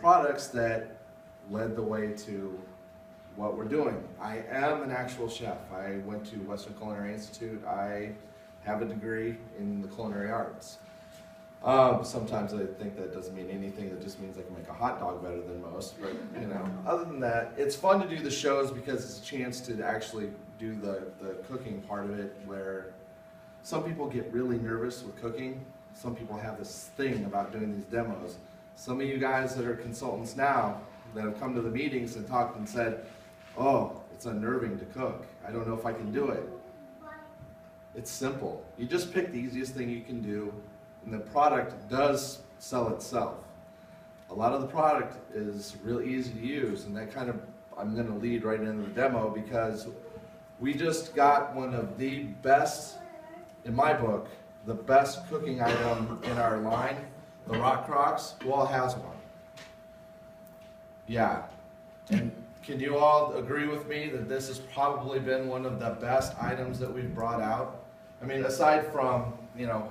products that led the way to what we're doing. I am an actual chef. I went to Western Culinary Institute. I have a degree in the culinary arts. Sometimes I think that doesn't mean anything. That just means I can make a hot dog better than most. But you know, other than that, it's fun to do the shows because it's a chance to actually do the cooking part of it, where some people get really nervous with cooking. Some people have this thing about doing these demos. Some of you guys that are consultants now that have come to the meetings and talked and said, oh, it's unnerving to cook. I don't know if I can do it. It's simple. You just pick the easiest thing you can do, and the product does sell itself. A lot of the product is real easy to use, and that kind of, I'm going to lead right into the demo because we just got one of the best, in my book, the best cooking item in our line, the Rock Crocs. Who all has one? Yeah. And can you all agree with me that this has probably been one of the best items that we've brought out? I mean, aside from, you know,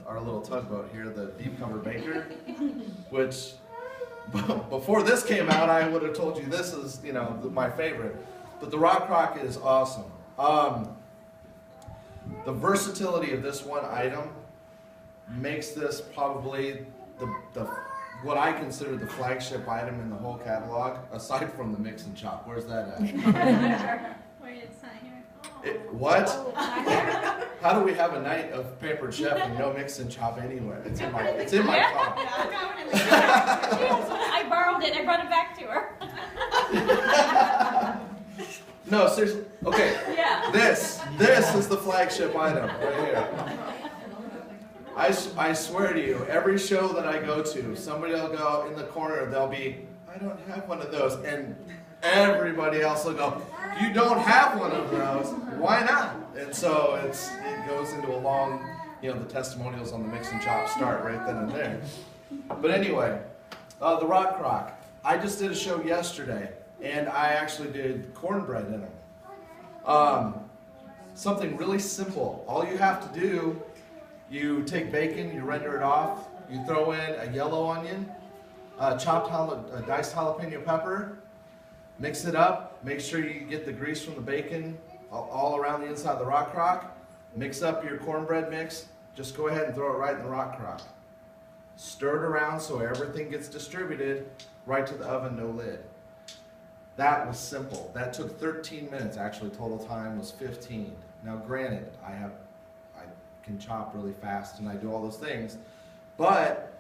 our little tugboat here, the deep cover baker, which before this came out, I would have told you this is, you know, my favorite. But the Rock Crock is awesome. The versatility of this one item makes this probably what I consider the flagship item in the whole catalog, aside from the mix and chop. Where's that at? Wait, it's not here. What? How do we have a night of Pampered Chef and no mix and chop anywhere? It's in my car. I borrowed it. I brought it back to her. No, seriously. Okay. Yeah. This is the flagship item right here. I swear to you, every show that I go to, somebody will go in the corner, they'll be, I don't have one of those. And everybody else will go, you don't have one of those, why not? And so it goes into a long, you know, the testimonials on the mix and chop start right then and there. But anyway, the Rock Crock. I just did a show yesterday, and I actually did cornbread in them. Something really simple. All you have to do, you take bacon, you render it off, you throw in a yellow onion, diced jalapeno pepper, mix it up, make sure you get the grease from the bacon all around the inside of the Rock Crock, mix up your cornbread mix, just go ahead and throw it right in the Rock Crock. Stir it around so everything gets distributed, right to the oven, no lid. That was simple. That took 13 minutes, actually total time was 15. Now granted, I can chop really fast and I do all those things, but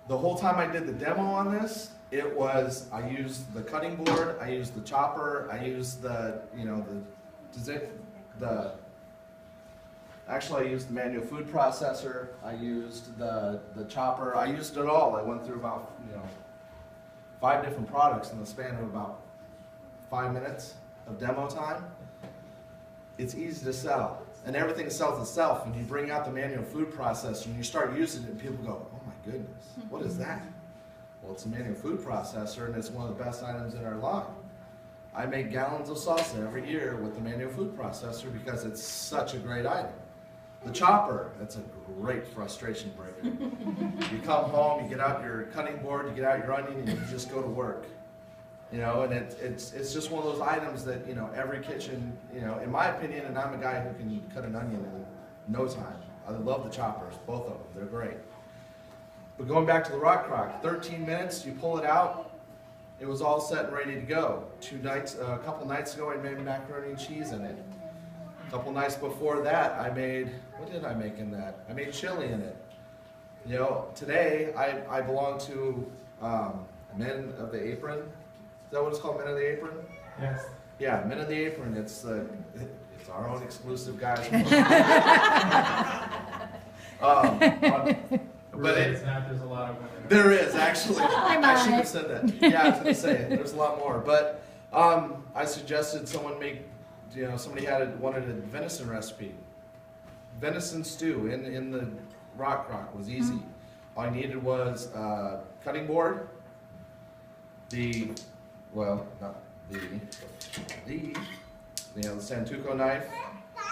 the whole time I did the demo on this, I used the cutting board, I used the chopper, I used the, you know, actually I used the manual food processor, I used the chopper, I used it all. I went through about, you know, 5 different products in the span of about 5 minutes of demo time. It's easy to sell, and everything sells itself. When you bring out the manual food processor and you start using it, and people go, oh my goodness, what is that? Well, it's a manual food processor, and it's one of the best items in our line. I make gallons of salsa every year with the manual food processor because it's such a great item. The chopper, that's a great frustration breaker. You come home, you get out your cutting board, you get out your onion, and you just go to work. You know, and it's just one of those items that, you know, every kitchen, you know, in my opinion, and I'm a guy who can cut an onion in no time. I love the choppers, both of them, they're great. But going back to the Rock Crock, 13 minutes, you pull it out, it was all set and ready to go. A couple nights ago, I made macaroni and cheese in it. A couple nights before that, what did I make in that? I made chili in it. You know, today, I belong to Men of the Apron. Is that what it's called, Men of the Apron? Yes. Yeah, Men of the Apron. It's our own exclusive guys. But it's not, there's a lot of women. There is, actually. I should have said that. Yeah, I was going to say it. There's a lot more. But I suggested someone make, you know, somebody wanted a venison recipe. Venison stew in the Rock Crock was easy. All I needed was cutting board, the Santuco knife,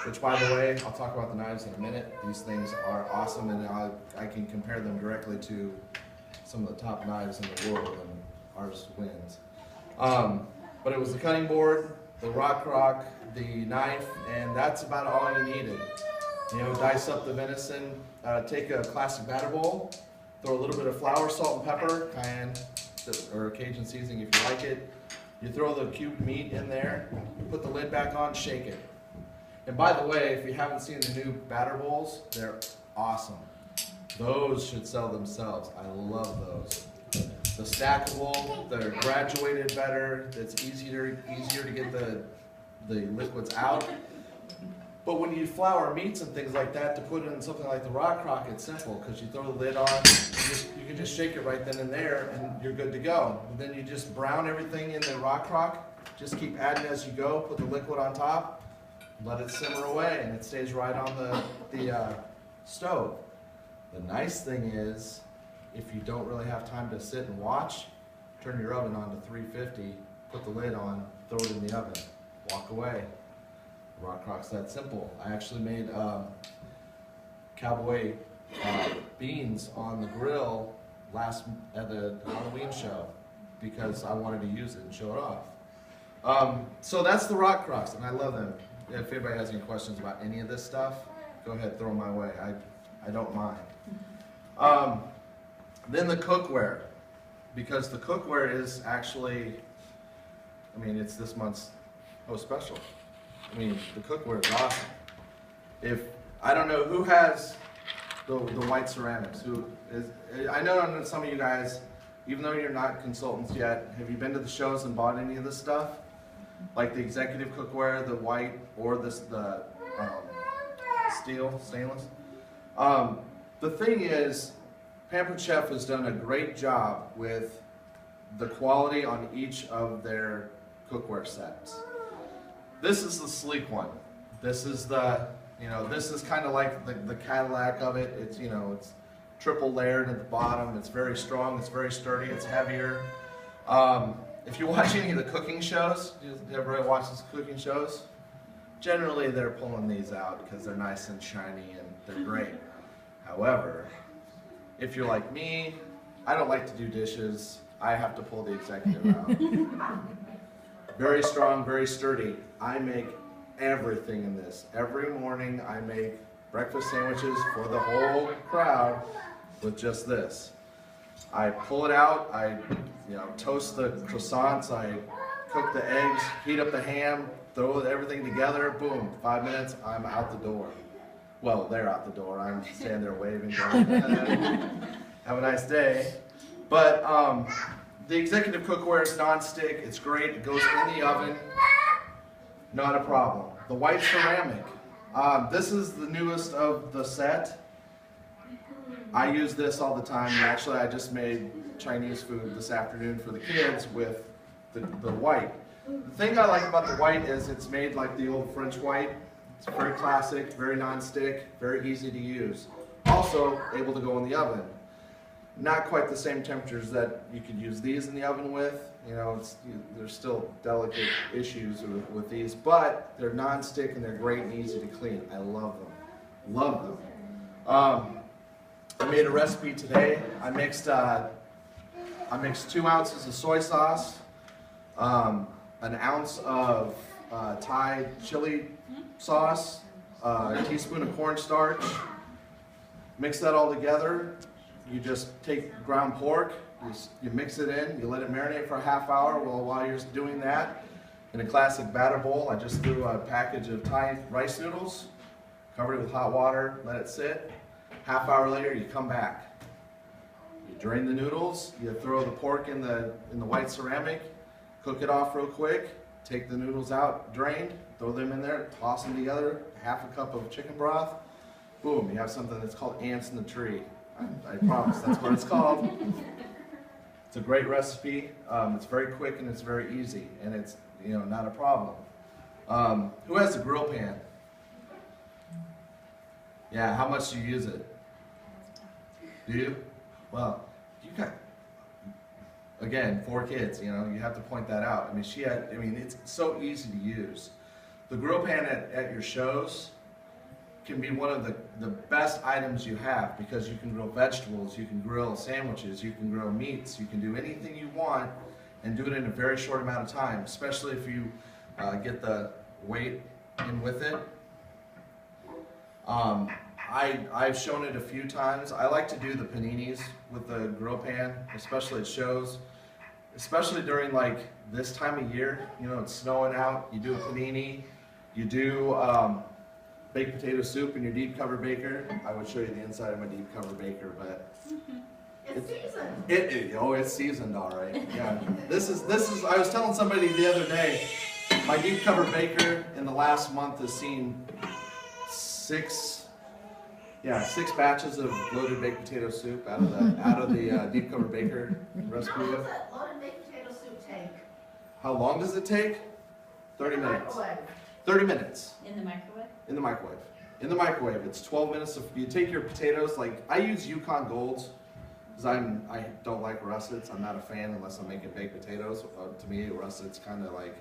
which, by the way, I'll talk about the knives in a minute. These things are awesome, and I can compare them directly to some of the top knives in the world, and ours wins. But it was the cutting board, the rock, the knife, and that's about all you needed. You know, dice up the venison, take a classic batter bowl, throw a little bit of flour, salt, and pepper, cayenne, or Cajun seasoning if you like it. You throw the cubed meat in there, put the lid back on, shake it. And by the way, if you haven't seen the new batter bowls, they're awesome. Those should sell themselves. I love those. The stackable, they're graduated better. It's easier to get the liquids out. But when you flour meats and things like that, to put it in something like the rock crock, it's simple because you throw the lid on, you can just shake it right then and there, and you're good to go. And then you just brown everything in the rock crock. Just keep adding as you go. Put the liquid on top, let it simmer away, and it stays right on the stove. The nice thing is, if you don't really have time to sit and watch, turn your oven on to 350, put the lid on, throw it in the oven, walk away. Rock crock's that simple. I actually made cowboy beans on the grill at the Halloween show because I wanted to use it and show it off. So that's the rock crocks, and I love them. If anybody has any questions about any of this stuff, go ahead, throw them my way. I don't mind. Then the cookware, because the cookware is actually, I mean, it's this month's most special. I mean, the cookware is awesome. I don't know who has the white ceramics. I know some of you guys, even though you're not consultants yet, have you been to the shows and bought any of this stuff? Like the executive cookware, the white, or the stainless. The thing is, Pampered Chef has done a great job with the quality on each of their cookware sets. This is the sleek one. This is this is kind of like the Cadillac of it. It's, it's triple layered at the bottom. It's very strong. It's very sturdy. It's heavier. If you watch any of the cooking shows, everybody watches cooking shows, generally they're pulling these out because they're nice and shiny and they're great. However, if you're like me, I don't like to do dishes. I have to pull the executive out. Very strong, very sturdy. I make everything in this. Every morning I make breakfast sandwiches for the whole crowd with just this. I pull it out, I toast the croissants, I cook the eggs, heat up the ham, throw everything together, boom, 5 minutes, I'm out the door. Well, they're out the door, I'm standing there waving, going, have a nice day. But the executive cookware is non-stick, it's great, it goes in the oven, not a problem. The white ceramic, this is the newest of the set. I use this all the time, and actually I just made Chinese food this afternoon for the kids with the white. The thing I like about the white is it's made like the old French white. It's very classic, very non-stick, very easy to use. Also able to go in the oven. Not quite the same temperatures that you could use these in the oven with. There's still delicate issues with these, but they're non-stick and they're great and easy to clean. I love them. Love them. I made a recipe today. I mixed 2 ounces of soy sauce, an ounce of Thai chili sauce, a teaspoon of cornstarch. Mix that all together. You just take ground pork, you mix it in, you let it marinate for a half hour. While you're doing that, in a classic batter bowl, I just threw a package of Thai rice noodles, covered it with hot water, let it sit. Half hour later, you come back. You drain the noodles, you throw the pork in the white ceramic, cook it off real quick, take the noodles out, drained, throw them in there, toss them together, half a cup of chicken broth, boom, you have something that's called ants in the tree. I promise, that's what it's called. It's a great recipe, it's very quick and it's very easy, and it's not a problem. Who has a grill pan? Yeah, how much do you use it? Do you? Well, you got, again, 4 kids, you have to point that out. It's so easy to use. The grill pan at your shows can be one of the the best items you have, because you can grill vegetables, you can grill sandwiches, you can grill meats, you can do anything you want and do it in a very short amount of time, especially if you get the weight in with it. I've shown it a few times. I like to do the paninis with the grill pan, especially at shows, especially during like this time of year. You know, it's snowing out. You do a panini. You do baked potato soup in your deep cover baker. I would show you the inside of my deep cover baker, but It's seasoned. it's seasoned, all right. Yeah, this is. I was telling somebody the other day, my deep cover baker in the last month has seen six batches of loaded baked potato soup out of the deep cover baker recipe. How long does that loaded baked potato soup take? How long does it take? 30 minutes. Microwave. 30 minutes In the microwave? in the microwave. In the microwave, it's 12 minutes. You take your potatoes. Like I use Yukon Golds because I don't like russets. I'm not a fan unless I'm making baked potatoes. To me, russets kind of like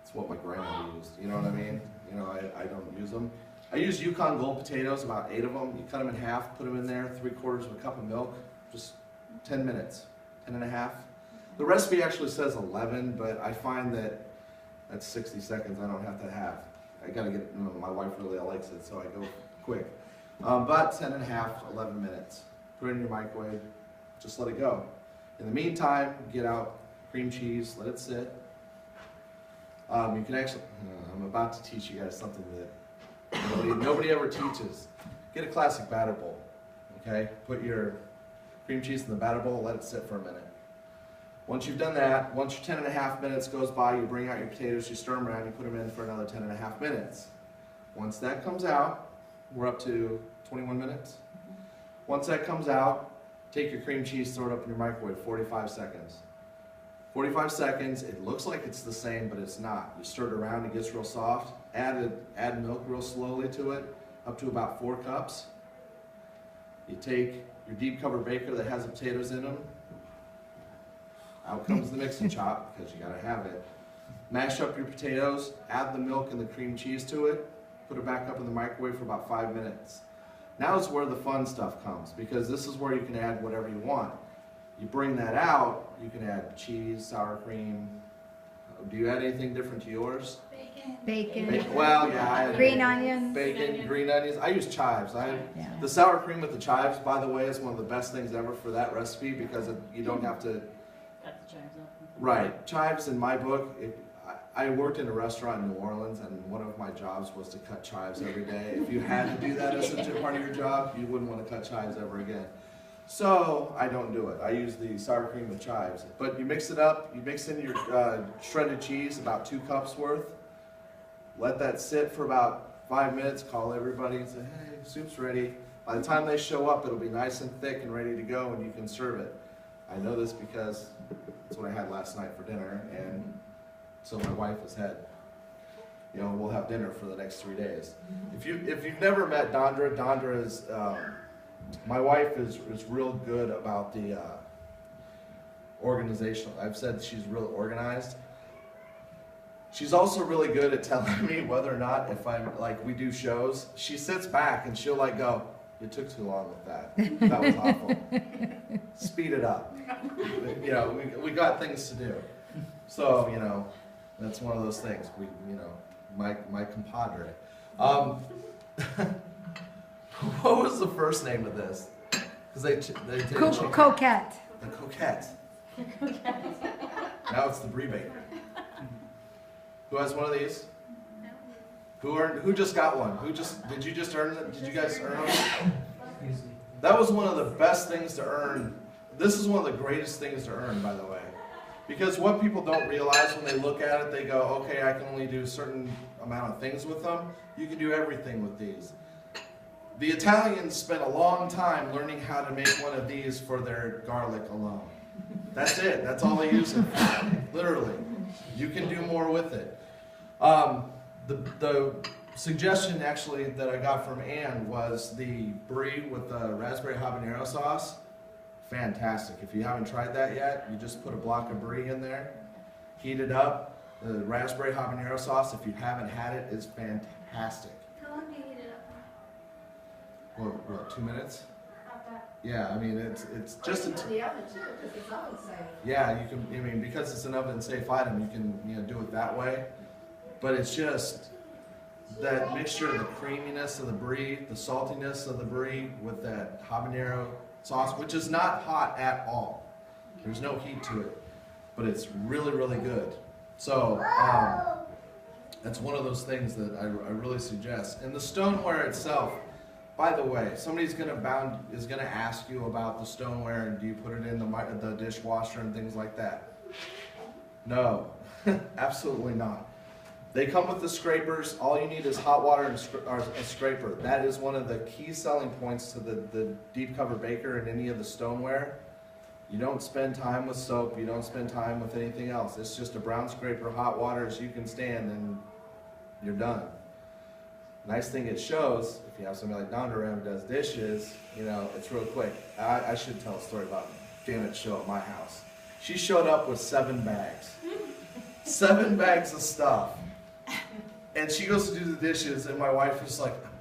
it's what my grandma used. You know what I mean? You know, I don't use them. I use Yukon Gold potatoes, about 8 of them. You cut them in half, put them in there, 3/4 of a cup of milk, just 10 minutes, 10 and a half. The recipe actually says 11, but I find that that's 60 seconds I don't have to have. I gotta get, my wife really likes it, so I go quick. About 10 and a half, 11 minutes. Put it in your microwave, just let it go. In the meantime, get out cream cheese, let it sit. You can actually, I'm about to teach you guys something that nobody ever teaches. Get a classic batter bowl, okay? Put your cream cheese in the batter bowl, let it sit for a minute. Once you've done that, once your 10 and a half minutes goes by, you bring out your potatoes, you stir them around, you put them in for another 10 and a half minutes. Once that comes out, we're up to 21 minutes. Once that comes out, take your cream cheese, throw it up in your microwave, 45 seconds. 45 seconds, it looks like it's the same, but it's not. You stir it around, it gets real soft. Add milk real slowly to it, up to about 4 cups. You take your deep cover baker that has the potatoes in them. Out comes the mixing chop, because you gotta have it. Mash up your potatoes, add the milk and the cream cheese to it, put it back up in the microwave for about 5 minutes. Now is where the fun stuff comes, because this is where you can add whatever you want. You bring that out, you can add cheese, sour cream. Do you add anything different to yours? Bacon. Well, yeah. I add Green onions. Bacon, green onions. I use chives. Yeah. The sour cream with the chives, by the way, is one of the best things ever for that recipe because you don't have to. Cut the chives up. Right. Chives in my book, I worked in a restaurant in New Orleans, and one of my jobs was to cut chives every day. If you had to do that as a part of your job, you wouldn't want to cut chives ever again. So I don't do it. I use the sour cream with chives. But you mix it up. You mix in your shredded cheese, about 2 cups worth. Let that sit for about 5 minutes. Call everybody and say, hey, soup's ready. By the time they show up, it'll be nice and thick and ready to go, and you can serve it. I know this because that's what I had last night for dinner, and so my wife has had. You know, we'll have dinner for the next 3 days. If you've never met Dondra is. My wife is real good about the organizational. I've said she's real organized. She's also really good at telling me whether or not, if I'm like, we do shows, she sits back and she'll like go, you took too long with that. That was awful. Speed it up. You know, we got things to do. So, you know, that's one of those things. We, you know, my compadre. What was the first name of this? Because they changed Coquette. the Coquette. Now it's the Brie Baker. Who has one of these? Who just got one? Did you just earn it? Did you guys earn them? That was one of the best things to earn. This is one of the greatest things to earn, by the way. Because what people don't realize when they look at it, they go, okay, I can only do a certain amount of things with them. You can do everything with these. The Italians spent a long time learning how to make one of these for their garlic alone. That's it. That's all they use it for. Literally. You can do more with it. The suggestion actually that I got from Ann was the brie with the raspberry habanero sauce. Fantastic. If you haven't tried that yet, you just put a block of brie in there, heat it up. The raspberry habanero sauce, if you haven't had it, is fantastic. How long do you heat it up what 2 minutes? Not that. Yeah, I mean, it's just, Or you can in the oven too, because it's oven safe. yeah, you can, I mean, because it's an oven safe item, you can, you know, do it that way. But it's just that mixture of the creaminess of the brie, the saltiness of the brie with that habanero sauce, which is not hot at all. There's no heat to it, but it's really, really good. So, that's one of those things that I really suggest. And the stoneware itself, by the way, somebody's is gonna ask you about the stoneware and do you put it in the dishwasher and things like that. No, absolutely not. They come with the scrapers. All you need is hot water and a scraper. That is one of the key selling points to the deep cover baker and any of the stoneware. You don't spend time with soap. You don't spend time with anything else. It's just a brown scraper, hot water as you can stand, and you're done. Nice thing it shows, if you have somebody like Donna around who does dishes, you know, it's real quick. I should tell a story about Janet's show at my house. She showed up with 7 bags. 7 bags of stuff. And she goes to do the dishes, and my wife was like, I'm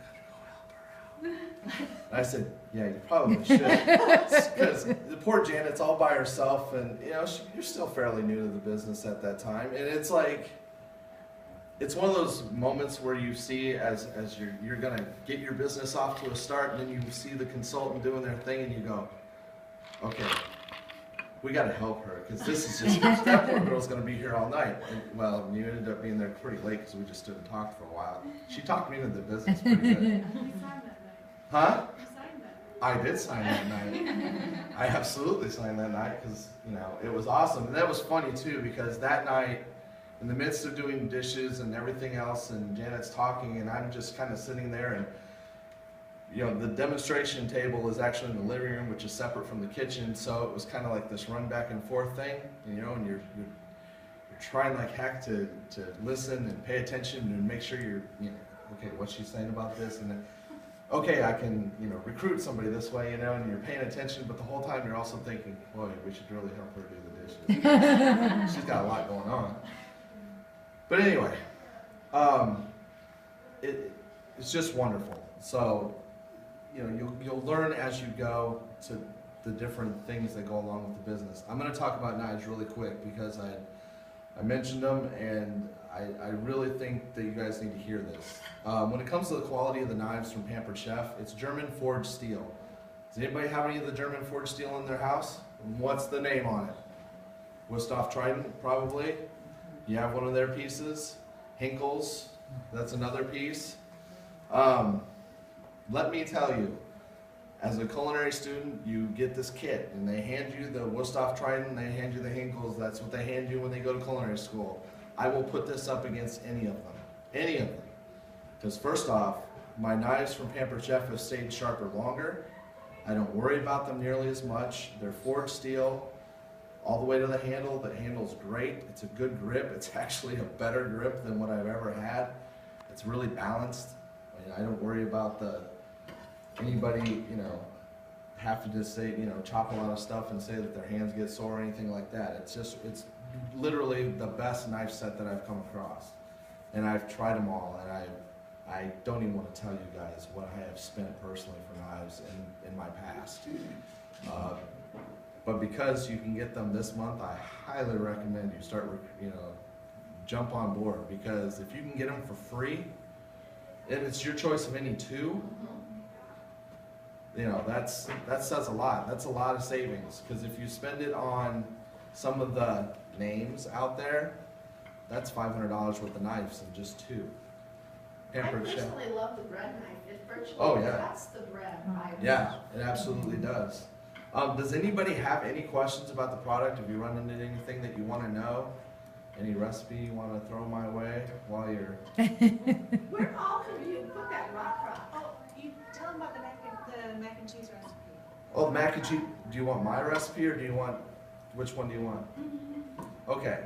gonna go help her out. And I said, yeah, you probably should. Because the poor Janet's all by herself, and you know, you're still fairly new to the business at that time. And it's like, it's one of those moments where you see as you're gonna get your business off to a start, and then you see the consultant doing their thing, and you go, okay, we gotta help her, because this is just, that poor girl's gonna be here all night. And, well, you ended up being there pretty late because we just stood and talked for a while. She talked me into the business pretty good. You signed that night. Huh? You signed that. I did sign that night. I absolutely signed that night because, you know, it was awesome. And that was funny too, because that night, in the midst of doing dishes and everything else, and Janet's talking, and I'm just kind of sitting there, and you know, the demonstration table is actually in the living room, which is separate from the kitchen, so it was kind of like this run back and forth thing, you know, and you're trying like heck to listen and pay attention and make sure you're, you know, okay, what's she saying about this, and then, okay, I can, you know, recruit somebody this way, you know, and you're paying attention, but the whole time you're also thinking, boy, we should really help her do the dishes. She's got a lot going on. But anyway, it's just wonderful. So, you know, you'll learn as you go to the different things that go along with the business. I'm going to talk about knives really quick because I mentioned them, and I really think that you guys need to hear this. When it comes to the quality of the knives from Pampered Chef, it's German forged steel. Does anybody have any of the German forged steel in their house? What's the name on it? Wusthof Trident, probably. You have one of their pieces. Hinkles, that's another piece. Let me tell you, as a culinary student, you get this kit, and they hand you the Wusthof Trident, and they hand you the Hinkles. That's what they hand you when they go to culinary school. I will put this up against any of them, because first off, my knives from Pampered Chef have stayed sharper longer. I don't worry about them nearly as much. They're forged steel, all the way to the handle. The handle's great. It's a good grip. It's actually a better grip than what I've ever had. It's really balanced. I mean, I don't worry about anybody, you know, have to just say, you know, chop a lot of stuff and say that their hands get sore or anything like that. It's literally the best knife set that I've come across. And I've tried them all, and I don't even want to tell you guys what I have spent personally for knives in my past. But because you can get them this month, I highly recommend you start, you know, jump on board, because if you can get them for free, and it's your choice of any two, you know, that says a lot. That's a lot of savings, because if you spend it on some of the names out there, that's $500 worth of knives and just two. I Pampered Chef. personally love the bread knife. It virtually Oh, yeah. cuts the bread. Yeah, it absolutely does. Does anybody have any questions about the product? Have you run into anything that you want to know? Any recipe you want to throw my way while you're... Where all can you put that rock? Oh, you tell them about the mac and cheese recipe. Oh, mac and cheese. Do you want my recipe, or do you want... Which one do you want? Okay.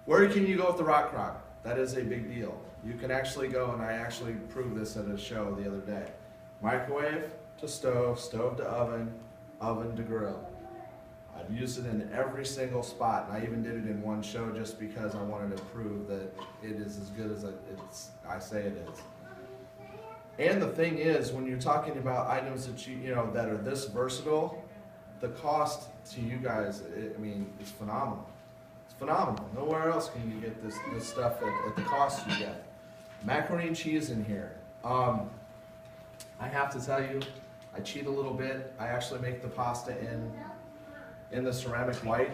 Where can you go with the rock crock? That is a big deal. You can actually go, and I actually proved this at a show the other day. Microwave to stove, stove to oven, oven to grill. I've used it in every single spot, and I even did it in one show just because I wanted to prove that it is as good as I say it is. And the thing is, when you're talking about items that you know, that are this versatile, the cost to you guys, I mean, is phenomenal. It's phenomenal. Nowhere else can you get this stuff at the cost you get. Macaroni and cheese in here. I have to tell you, I cheat a little bit. I actually make the pasta in the ceramic white.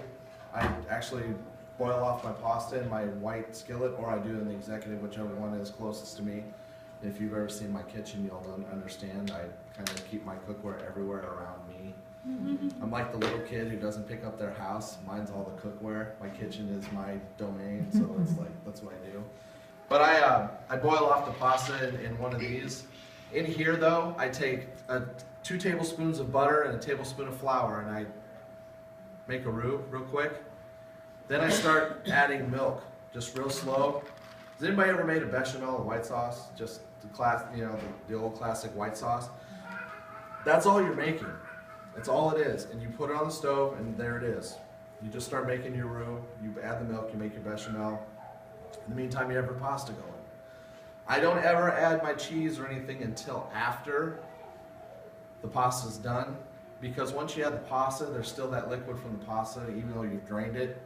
I actually boil off my pasta in my white skillet, or I do in the executive, whichever one is closest to me. If you've ever seen my kitchen, you'll understand. I kind of keep my cookware everywhere around me. I'm like the little kid who doesn't pick up their house. Mine's all the cookware. My kitchen is my domain, so it's like, that's what I do. But I boil off the pasta in one of these. In here though, I take 2 tablespoons of butter and a tablespoon of flour, and I make a roux real quick. Then I start adding milk, just real slow. Has anybody ever made a bechamel or white sauce? Just the class, you know, the old classic white sauce. That's all you're making. That's all it is. And you put it on the stove, and there it is. You just start making your roux. You add the milk. You make your bechamel. In the meantime, you have your pasta going. I don't ever add my cheese or anything until after the pasta's done, because once you add the pasta, there's still that liquid from the pasta, even though you've drained it.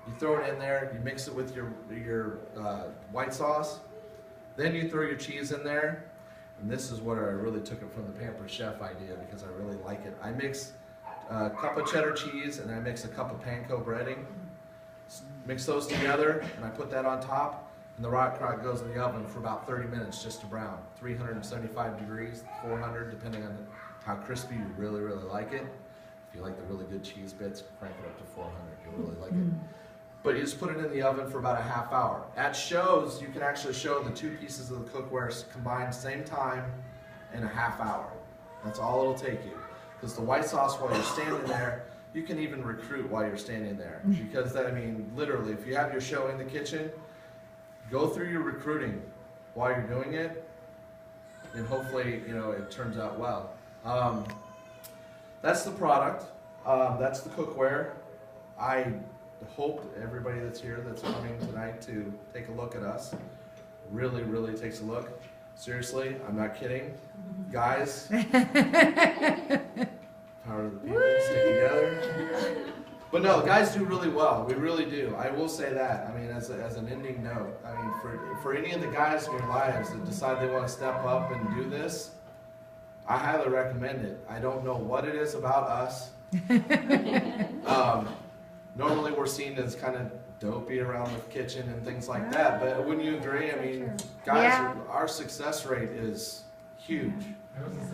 You throw it in there, you mix it with your white sauce, then you throw your cheese in there, and this is where I really took it from the Pampered Chef idea, because I really like it. I mix a cup of cheddar cheese and I mix a cup of panko breading, mix those together, and I put that on top, and the rock crock goes in the oven for about 30 minutes just to brown, 375 degrees, 400, depending on how crispy you really, really like it. If you like the really good cheese bits, crank it up to 400, you'll really like it. But you just put it in the oven for about a half hour. At shows, you can actually show the 2 pieces of the cookware combined same time in a half hour. That's all it'll take you. Because the white sauce, while you're standing there, you can even recruit while you're standing there. Because that, I mean, literally, if you have your show in the kitchen, go through your recruiting while you're doing it, and hopefully, you know, it turns out well. That's the product. That's the cookware. I hope everybody that's here that's coming tonight to take a look at us really, really takes a look. Seriously, I'm not kidding. Guys, power to the people, stick together. But no, guys do really well. We really do. I will say that. I mean, as an ending note, I mean, for any of the guys in your lives that decide they want to step up and do this, I highly recommend it. I don't know what it is about us. Normally we're seen as kind of dopey around the kitchen and things like that, but wouldn't you agree? I mean, guys, our success rate is huge. I was just